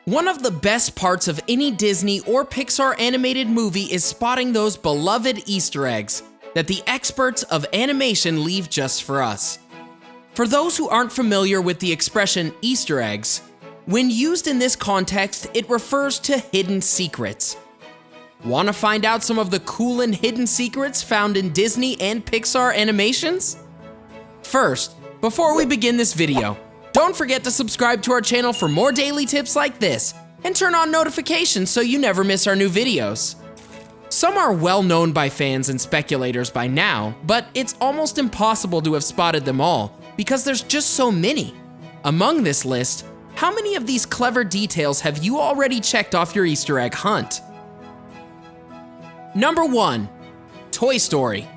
One of the best parts of any Disney or Pixar animated movie is spotting those beloved Easter eggs that the experts of animation leave just for us. For those who aren't familiar with the expression Easter eggs, when used in this context, it refers to hidden secrets. Want to find out some of the cool and hidden secrets found in Disney and Pixar animations? First, before we begin this video, don't forget to subscribe to our channel for more daily tips like this, and turn on notifications so you never miss our new videos. Some are well known by fans and speculators by now, but it's almost impossible to have spotted them all, because there's just so many. Among this list, how many of these clever details have you already checked off your Easter egg hunt? Number 1. Toy Story.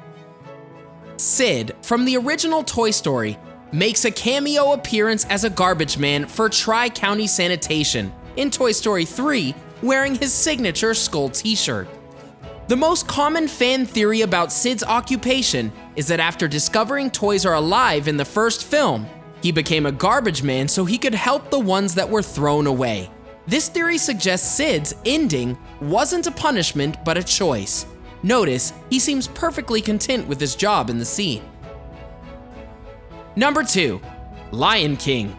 Sid, from the original Toy Story, makes a cameo appearance as a garbage man for Tri-County Sanitation in Toy Story 3, wearing his signature skull t-shirt. The most common fan theory about Sid's occupation is that after discovering toys are alive in the first film, he became a garbage man so he could help the ones that were thrown away. This theory suggests Sid's ending wasn't a punishment but a choice. Notice, he seems perfectly content with his job in the scene. Number 2. Lion King.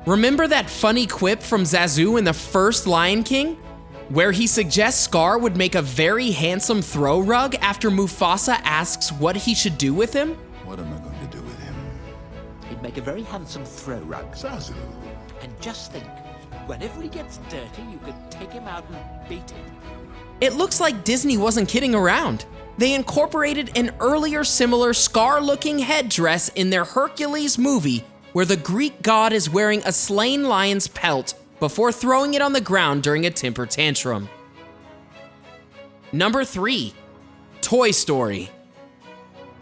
Remember that funny quip from Zazu in the first Lion King, where he suggests Scar would make a very handsome throw rug after Mufasa asks what he should do with him? What am I going to do with him? He'd make a very handsome throw rug. Zazu. And just think, whenever he gets dirty, you could take him out and beat him. It looks like Disney wasn't kidding around. They incorporated an earlier similar Scar-looking headdress in their Hercules movie, where the Greek god is wearing a slain lion's pelt before throwing it on the ground during a temper tantrum. Number 3. Toy Story.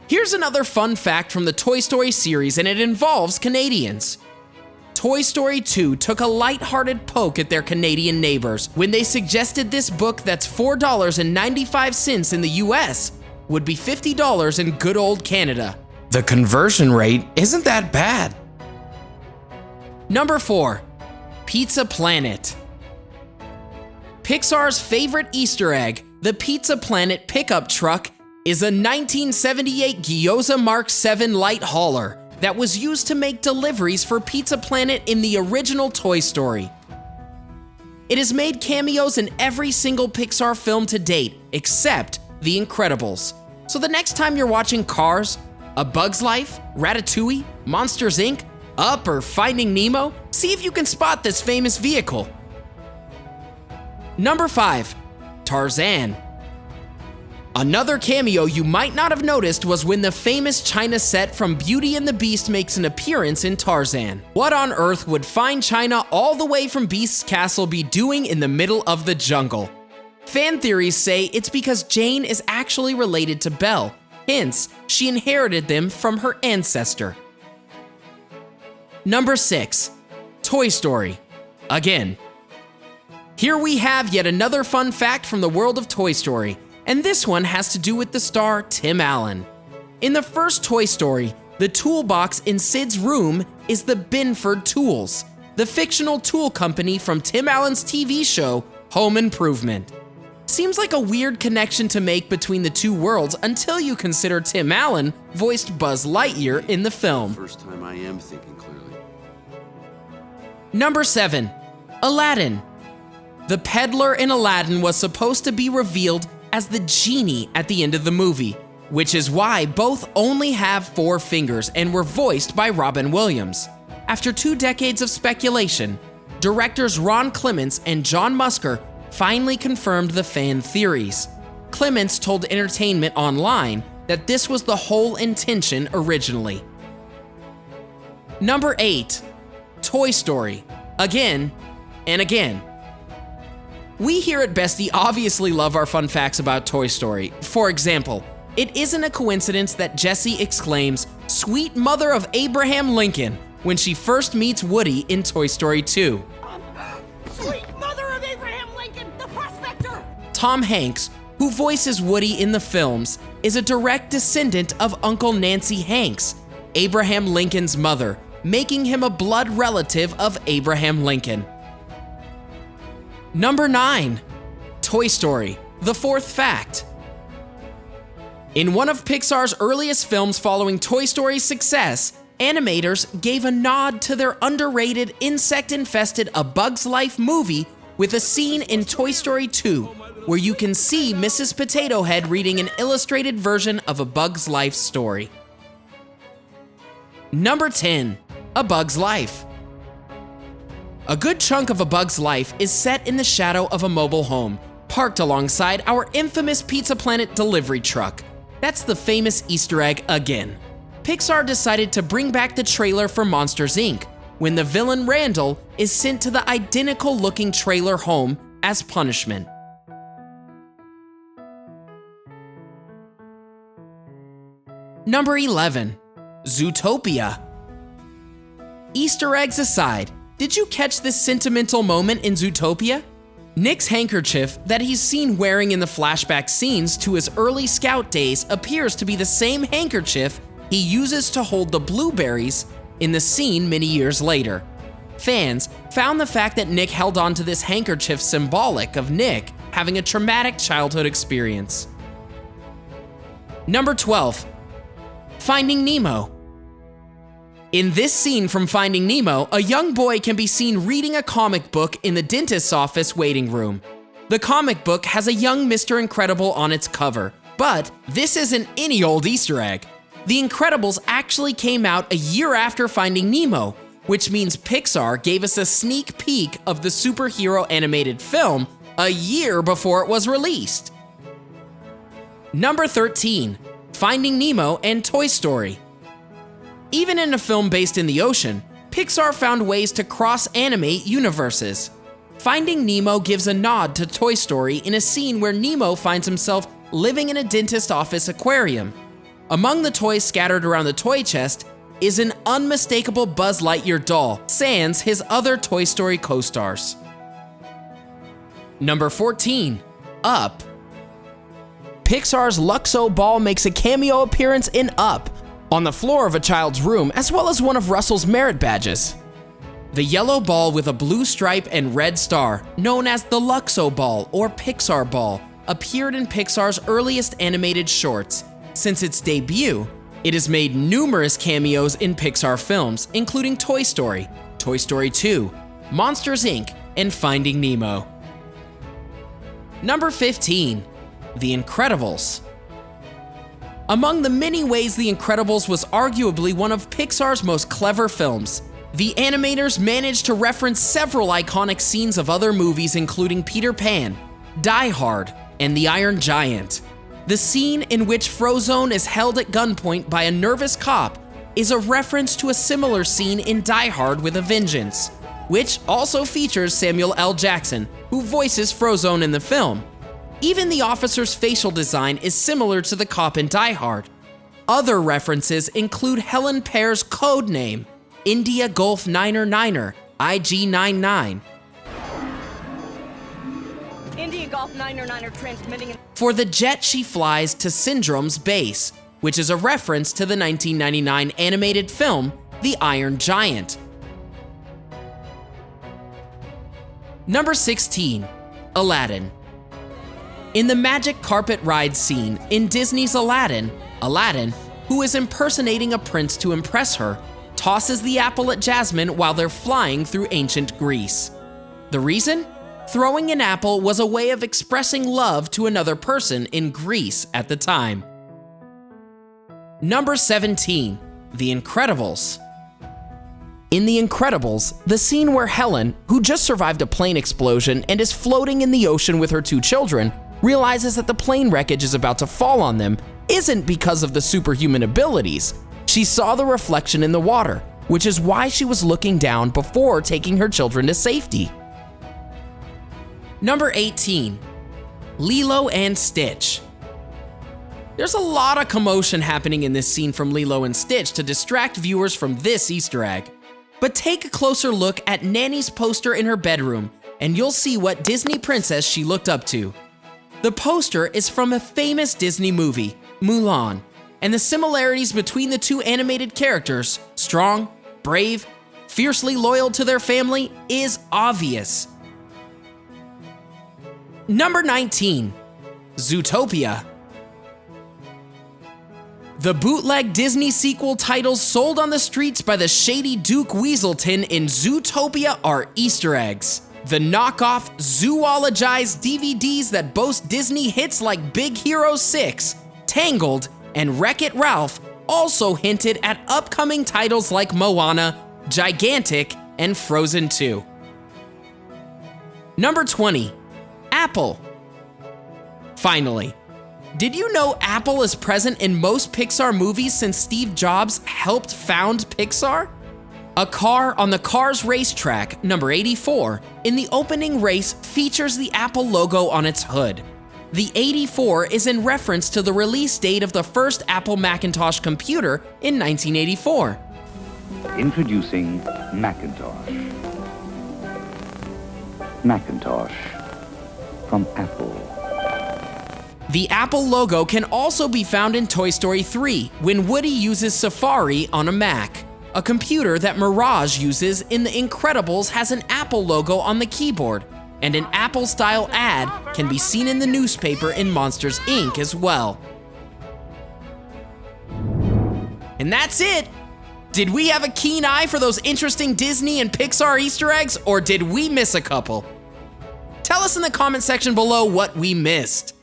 Here's another fun fact from the Toy Story series, and it involves Canadians. Toy Story 2 took a lighthearted poke at their Canadian neighbors when they suggested this book that's $4.95 in the US would be $50 in good old Canada. The conversion rate isn't that bad. Number 4. Pizza Planet. Pixar's favorite Easter egg, the Pizza Planet pickup truck, is a 1978 Gyoza Mark 7 light hauler that was used to make deliveries for Pizza Planet in the original Toy Story. It has made cameos in every single Pixar film to date, except The Incredibles. So the next time you're watching Cars, A Bug's Life, Ratatouille, Monsters Inc., Up, or Finding Nemo, see if you can spot this famous vehicle. Number 5. Tarzan. Another cameo you might not have noticed was when the famous China set from Beauty and the Beast makes an appearance in Tarzan. What on earth would Fine China all the way from Beast's castle be doing in the middle of the jungle? Fan theories say it's because Jane is actually related to Belle, hence, she inherited them from her ancestor. Number 6. Toy Story. Again. Here we have yet another fun fact from the world of Toy Story, and this one has to do with the star Tim Allen. In the first Toy Story, the toolbox in Sid's room is the Binford Tools, the fictional tool company from Tim Allen's TV show, Home Improvement. Seems like a weird connection to make between the two worlds until you consider Tim Allen voiced Buzz Lightyear in the film. First time I am thinking clearly. Number 7. Aladdin. The peddler in Aladdin was supposed to be revealed as the genie at the end of the movie, which is why both only have 4 fingers and were voiced by Robin Williams. After 2 decades of speculation, directors Ron Clements and John Musker finally confirmed the fan theories. Clements told Entertainment Online that this was the whole intention originally. Number 8. Toy Story. Again and again. We here at Bestie obviously love our fun facts about Toy Story. For example, it isn't a coincidence that Jessie exclaims, "Sweet mother of Abraham Lincoln," when she first meets Woody in Toy Story 2. Sweet mother of Abraham Lincoln, the prospector! Tom Hanks, who voices Woody in the films, is a direct descendant of Uncle Nancy Hanks, Abraham Lincoln's mother, making him a blood relative of Abraham Lincoln. Number 9. Toy Story, the fourth fact. In one of Pixar's earliest films following Toy Story's success, animators gave a nod to their underrated insect-infested A Bug's Life movie with a scene in Toy Story 2, where you can see Mrs. Potato Head reading an illustrated version of A Bug's Life story. Number 10. A Bug's Life. A good chunk of A Bug's Life is set in the shadow of a mobile home, parked alongside our infamous Pizza Planet delivery truck. That's the famous Easter egg again. Pixar decided to bring back the trailer for Monsters, Inc., when the villain Randall is sent to the identical-looking trailer home as punishment. Number 11. Zootopia. Easter eggs aside, did you catch this sentimental moment in Zootopia? Nick's handkerchief that he's seen wearing in the flashback scenes to his early scout days appears to be the same handkerchief he uses to hold the blueberries in the scene many years later. Fans found the fact that Nick held onto this handkerchief symbolic of Nick having a traumatic childhood experience. Number 12. Finding Nemo. In this scene from Finding Nemo, a young boy can be seen reading a comic book in the dentist's office waiting room. The comic book has a young Mr. Incredible on its cover, but this isn't any old Easter egg. The Incredibles actually came out a year after Finding Nemo, which means Pixar gave us a sneak peek of the superhero animated film a year before it was released. Number 13. Finding Nemo and Toy Story. Even in a film based in the ocean, Pixar found ways to cross-animate universes. Finding Nemo gives a nod to Toy Story in a scene where Nemo finds himself living in a dentist's office aquarium. Among the toys scattered around the toy chest is an unmistakable Buzz Lightyear doll, sans his other Toy Story co-stars. Number 14. Up. Pixar's Luxo ball makes a cameo appearance in Up, on the floor of a child's room, as well as one of Russell's merit badges. The yellow ball with a blue stripe and red star, known as the Luxo ball or Pixar ball, appeared in Pixar's earliest animated shorts. Since its debut, it has made numerous cameos in Pixar films, including Toy Story, Toy Story 2, Monsters, Inc., and Finding Nemo. Number 15. The Incredibles. Among the many ways The Incredibles was arguably one of Pixar's most clever films, the animators managed to reference several iconic scenes of other movies including Peter Pan, Die Hard, and The Iron Giant. The scene in which Frozone is held at gunpoint by a nervous cop is a reference to a similar scene in Die Hard with a Vengeance, which also features Samuel L. Jackson, who voices Frozone in the film. Even the officer's facial design is similar to the cop in Die Hard. Other references include Helen Pear's code name, India Golf Niner Niner, IG-99. India Golf Niner Niner transmitting. For the jet she flies to Syndrome's base, which is a reference to the 1999 animated film, The Iron Giant. Number 16. Aladdin. In the magic carpet ride scene in Disney's Aladdin, Aladdin, who is impersonating a prince to impress her, tosses the apple at Jasmine while they're flying through ancient Greece. The reason? Throwing an apple was a way of expressing love to another person in Greece at the time. Number 17. The Incredibles. In The Incredibles, the scene where Helen, who just survived a plane explosion and is floating in the ocean with her two children, realizes that the plane wreckage is about to fall on them isn't because of the superhuman abilities. She saw the reflection in the water, which is why she was looking down before taking her children to safety. Number 18. Lilo and Stitch. There's a lot of commotion happening in this scene from Lilo and Stitch to distract viewers from this Easter egg. But take a closer look at Nanny's poster in her bedroom, and you'll see what Disney princess she looked up to. The poster is from a famous Disney movie, Mulan, and the similarities between the two animated characters, strong, brave, fiercely loyal to their family is obvious. Number 19, Zootopia. The bootleg Disney sequel titles sold on the streets by the shady Duke Weaselton in Zootopia are Easter eggs. The knockoff, zoologized DVDs that boast Disney hits like Big Hero 6, Tangled, and Wreck-It Ralph also hinted at upcoming titles like Moana, Gigantic, and Frozen 2. Number 20, Apple. Finally, did you know Apple is present in most Pixar movies since Steve Jobs helped found Pixar? A car on the Cars racetrack, number 84, in the opening race features the Apple logo on its hood. The 84 is in reference to the release date of the first Apple Macintosh computer in 1984. Introducing Macintosh. Macintosh from Apple. The Apple logo can also be found in Toy Story 3 when Woody uses Safari on a Mac. A computer that Mirage uses in The Incredibles has an Apple logo on the keyboard, and an Apple-style ad can be seen in the newspaper in Monsters, Inc. as well. And that's it! Did we have a keen eye for those interesting Disney and Pixar Easter eggs, or did we miss a couple? Tell us in the comment section below what we missed.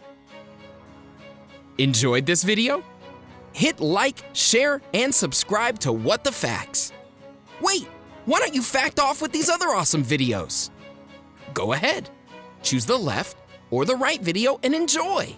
Enjoyed this video? Hit like, share, and subscribe to What the Facts. Wait, why don't you fact off with these other awesome videos? Go ahead, choose the left or the right video and enjoy.